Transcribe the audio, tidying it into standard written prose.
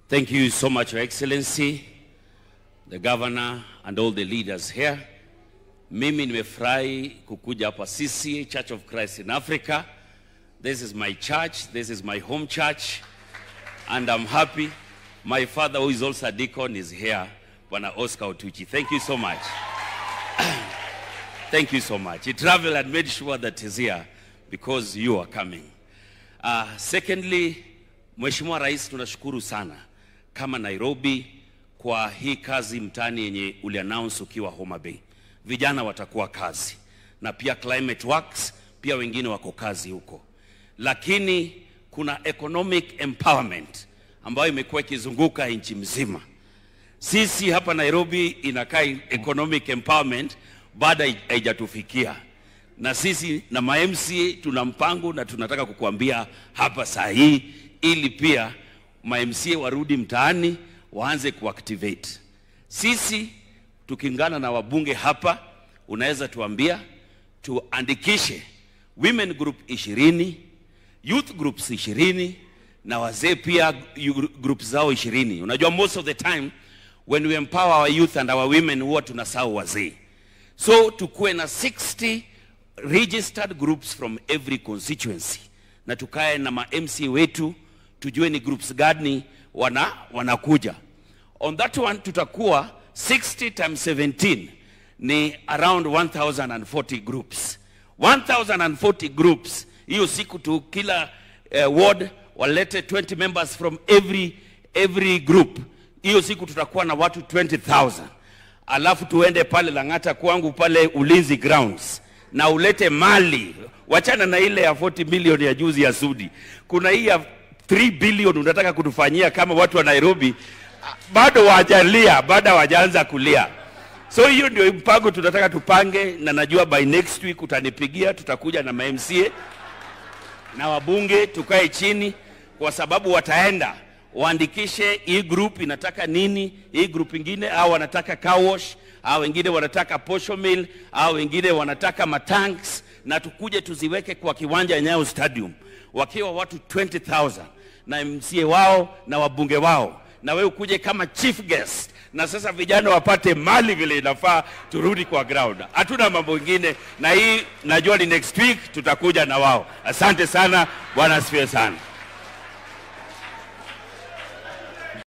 Thank you so much, Your Excellency, the governor and all the leaders here. Mimi nimefurahi kukuja hapa CCA, Church of Christ in Africa. This is my church, this is my home church, and I'm happy. My father, who is also a deacon, is here, Bwana Oscar Otuchi. Thank you so much. Thank you so much. He traveled and made sure that he's here because you are coming. Secondly, Mheshimiwa Rais, tunashukuru sana kama Nairobi kwa hii kazi mtani yenye uliannounce ukiwa Homa Bay. Vijana watakuwa kazi. Na pia Climate Works, pia wengine wako kazi huko. Lakini kuna economic empowerment ambayo imekuwa ikizunguka nchi mzima. Sisi hapa Nairobi inakaa economic empowerment baada haijatufikia. Na sisi na ma-MCA tuna mpango na tunataka kukuambia hapa saa hii ili pia ma-MCA warudi mtaani waanze kuactivate. Sisi tukingana na wabunge hapa, unaweza tuambia tuandikishe women group 20, youth groups 20 na wazee pia groups zao 20. Unajua most of the time when we empower our youth and our women huwa tunasahau wazee. So tukue na 60 registered groups from every constituency. Na tukae na ma-MC wetu tujue ni groups gani wanakuja. On that one tutakuwa 60 times 17 ni around 1040 groups. 1040 groups. Hiyo siku tu kila ward walete 20 members from every group. Hiyo siku tutakuwa na watu 20,000. Alafu tuende pale Lang'ata kwangu pale Ulinzi Grounds. Na ulete mali. Wachana na ile ya 40 million ya juzi ya Sudi. Kuna hii ya 3 billion unataka kutufanyia kama watu wa Nairobi. Bado wajalia, bado wajaanza kulia. So hiyo ndio mpango tunataka tupange, na najua by next week utanipigia, tutakuja na ma-MCA na wabunge tukae chini, kwa sababu wataenda waandikishe hii group inataka nini, hii group ingine au wanataka car wash, au wengine wanataka posho mill, au wengine wanataka matanks, na tukuje tuziweke kwa kiwanja Nyayo Stadium wakiwa watu 20,000 na MCA wao na wabunge wao, na wewe ukuje kama chief guest, na sasa vijana wapate mali vile inafaa, turudi kwa ground. Hatuna mambo mengine, na hii najua ni next week tutakuja na wao. Asante sana, Bwana asifiwe sana.